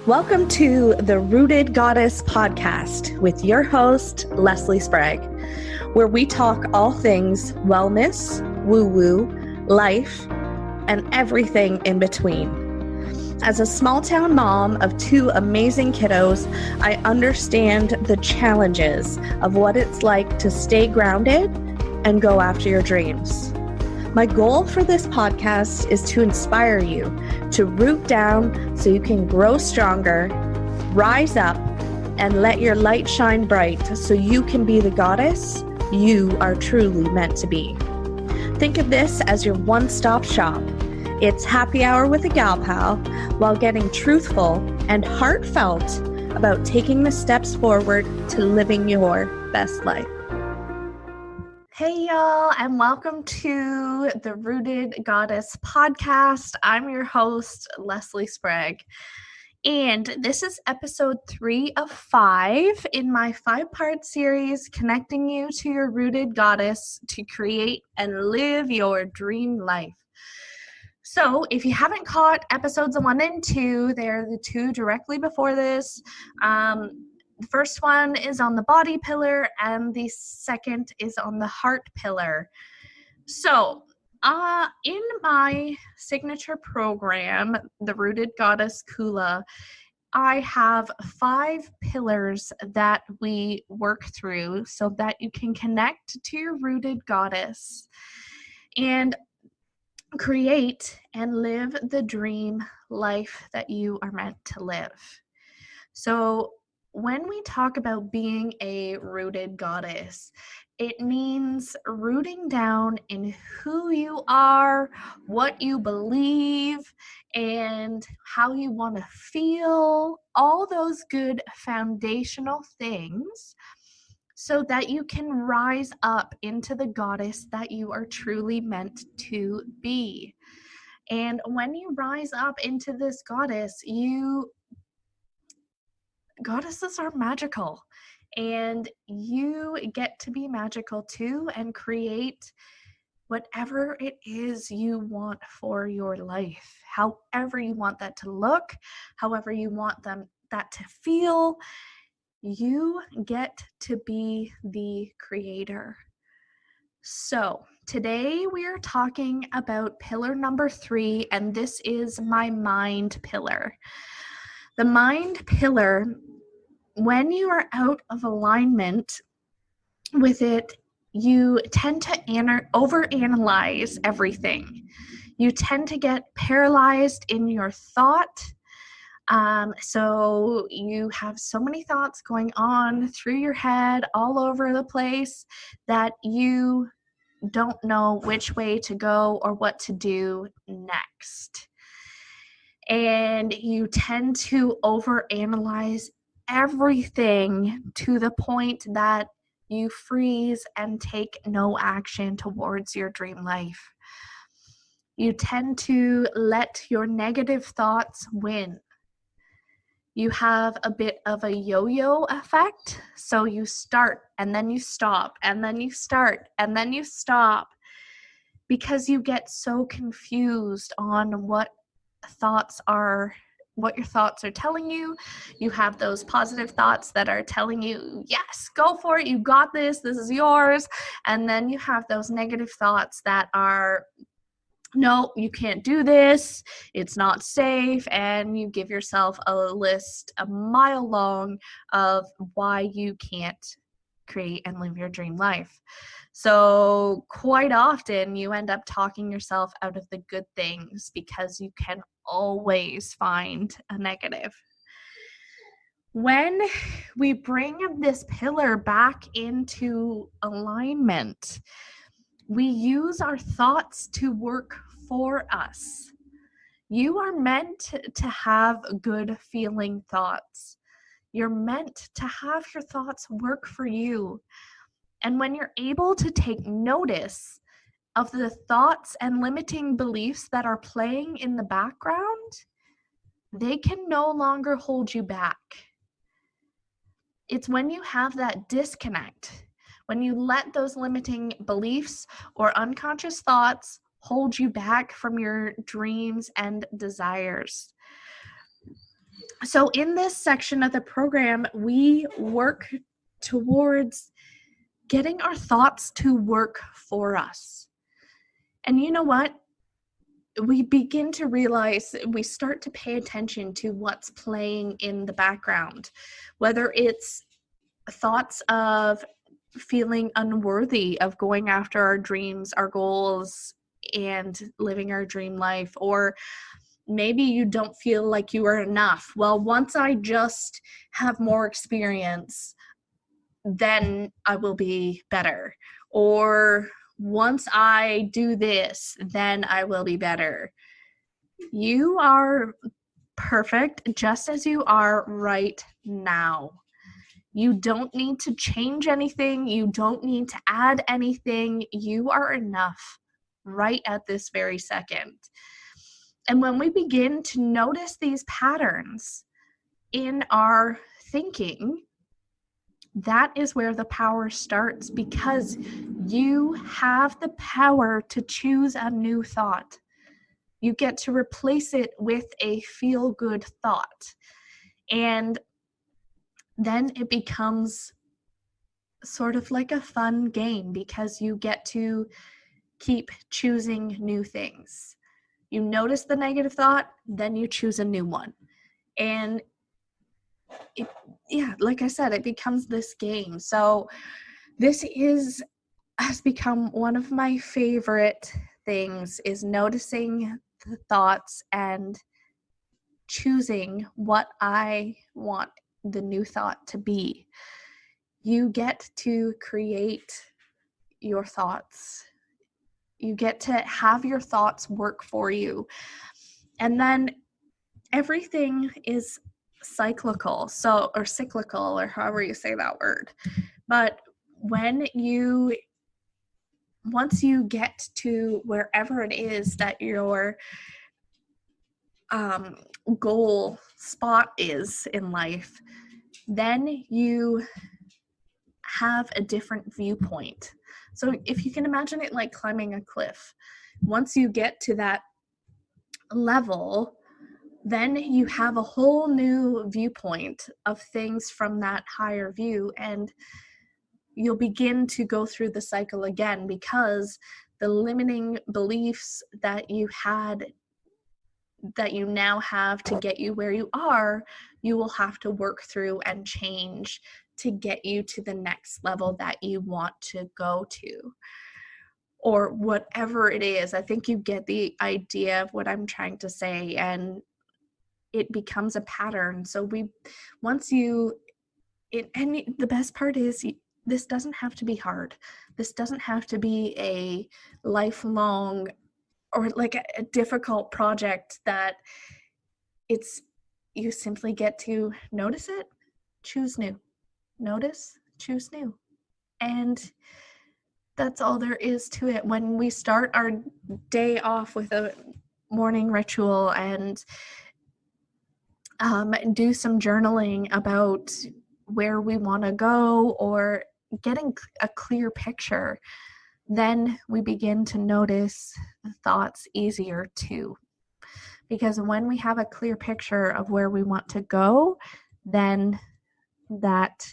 Welcome to the Rooted Goddess podcast with your host, Leslie Sprague, where we talk all things wellness, woo-woo, life, and everything in between. As a small-town mom of two amazing kiddos, I understand the challenges of what it's like to stay grounded and go after your dreams. My goal for this podcast is to inspire you to root down so you can grow stronger, rise up, and let your light shine bright so you can be the goddess you are truly meant to be. Think of this as your one-stop shop. It's happy hour with a gal pal while getting truthful and heartfelt about taking the steps forward to living your best life. Hey y'all, and welcome to the Rooted Goddess podcast. I'm your host, Leslie Sprague, and this is episode 3 of 5 in my 5-part series connecting you to your rooted goddess to create and live your dream life. So if you haven't caught episodes 1 and 2, they're the two directly before this. The first one is on the body pillar, and the second is on the heart pillar. So, in my signature program, the Rooted Goddess Kula, I have 5 pillars that we work through so that you can connect to your rooted goddess and create and live the dream life that you are meant to live. So, when we talk about being a rooted goddess, it means rooting down in who you are, what you believe, and how you want to feel, all those good foundational things so that you can rise up into the goddess that you are truly meant to be. And when you rise up into this goddess, goddesses are magical, and you get to be magical too and create whatever it is you want for your life, however you want that to look, however you want that to feel. You get to be the creator. So today we are talking about pillar number 3, and this is my mind pillar. The mind pillar, when you are out of alignment with it, you tend to overanalyze everything. You tend to get paralyzed in your thought. So you have so many thoughts going on through your head all over the place that you don't know which way to go or what to do next. And you tend to overanalyze everything to the point that you freeze and take no action towards your dream life. You tend to let your negative thoughts win. You have a bit of a yo-yo effect. So you start and then you stop and then you start and then you stop because you get so confused on what your thoughts are telling you. You have those positive thoughts that are telling you, yes, go for it, you got this is yours. And then you have those negative thoughts that are, no, you can't do this, it's not safe, and you give yourself a list a mile long of why you can't create and live your dream life. So quite often you end up talking yourself out of the good things because you can always find a negative. When we bring this pillar back into alignment, we use our thoughts to work for us. You are meant to have good feeling thoughts. You're meant to have your thoughts work for you. And when you're able to take notice of the thoughts and limiting beliefs that are playing in the background, they can no longer hold you back. It's when you have that disconnect, when you let those limiting beliefs or unconscious thoughts hold you back from your dreams and desires. So in this section of the program, we work towards getting our thoughts to work for us. And you know what? We begin to realize, we start to pay attention to what's playing in the background, whether it's thoughts of feeling unworthy of going after our dreams, our goals, and living our dream life, or maybe you don't feel like you are enough. Well, once I just have more experience, then I will be better. Or once I do this, then I will be better. You are perfect just as you are right now. You don't need to change anything. You don't need to add anything. You are enough right at this very second. And when we begin to notice these patterns in our thinking, that is where the power starts, because you have the power to choose a new thought. You get to replace it with a feel-good thought. And then it becomes sort of like a fun game, because you get to keep choosing new things. You notice the negative thought, then you choose a new one. And like I said, it becomes this game. So this has become one of my favorite things, is noticing the thoughts and choosing what I want the new thought to be. You get to create your thoughts. You get to have your thoughts work for you. And then everything is cyclical, or cyclical, or however you say that word. But once you get to wherever it is that your goal spot is in life, then you have a different viewpoint. So if you can imagine it like climbing a cliff, once you get to that level, then you have a whole new viewpoint of things from that higher view, and you'll begin to go through the cycle again, because the limiting beliefs that you now have to get you where you are, you will have to work through and change to get you to the next level that you want to go to, or whatever it is. I think you get the idea of what I'm trying to say, and it becomes a pattern. So and the best part is, this doesn't have to be hard. This doesn't have to be a lifelong or like a difficult project. That you simply get to notice it, choose new, notice, choose new. And that's all there is to it. When we start our day off with a morning ritual and do some journaling about where we want to go, or getting a clear picture, then we begin to notice the thoughts easier too. Because when we have a clear picture of where we want to go, then that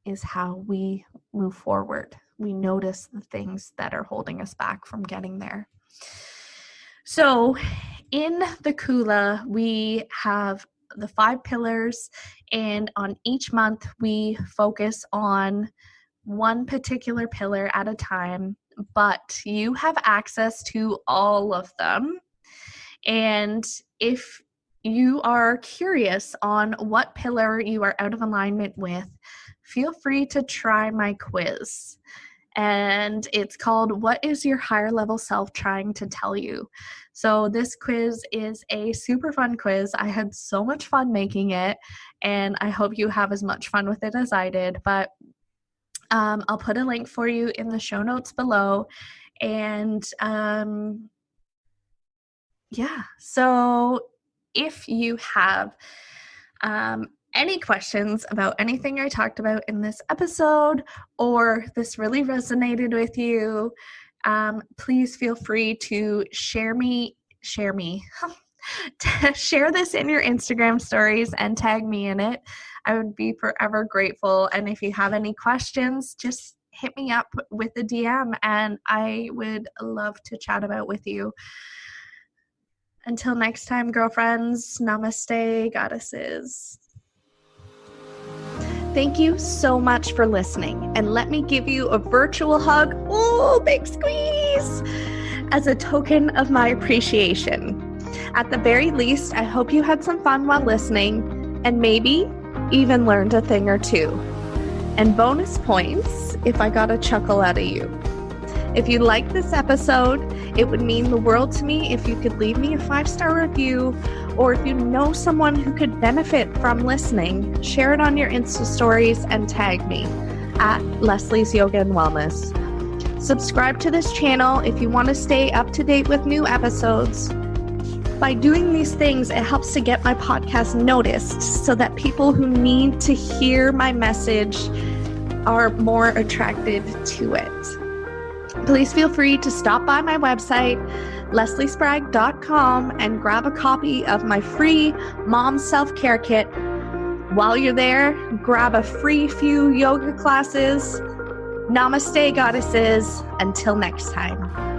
is how we move forward. We notice the things that are holding us back from getting there. So in the Kula, we have the 5 pillars, and on each month we focus on one particular pillar at a time, but you have access to all of them. And if you are curious on what pillar you are out of alignment with, feel free to try my quiz. And it's called, What is Your Higher Level Self Trying to Tell You? So this quiz is a super fun quiz. I had so much fun making it, and I hope you have as much fun with it as I did. But I'll put a link for you in the show notes below. And so if you have any questions about anything I talked about in this episode, or this really resonated with you, please feel free to share me. share this in your Instagram stories and tag me in it. I would be forever grateful. And if you have any questions, just hit me up with a DM and I would love to chat about with you. Until next time, girlfriends, namaste, goddesses. Thank you so much for listening, and let me give you a virtual hug, ooh, big squeeze, as a token of my appreciation. At the very least, I hope you had some fun while listening, and maybe even learned a thing or two. And bonus points if I got a chuckle out of you. If you liked this episode, it would mean the world to me if you could leave me a 5-star review, or if you know someone who could benefit from listening, share it on your Insta stories and tag me at Leslie's Yoga and Wellness. Subscribe to this channel if you want to stay up to date with new episodes. By doing these things, it helps to get my podcast noticed so that people who need to hear my message are more attracted to it. Please feel free to stop by my website, lesliespragg.com, and grab a copy of my free Mom Self-Care Kit. While you're there, grab a free few yoga classes. Namaste, goddesses. Until next time.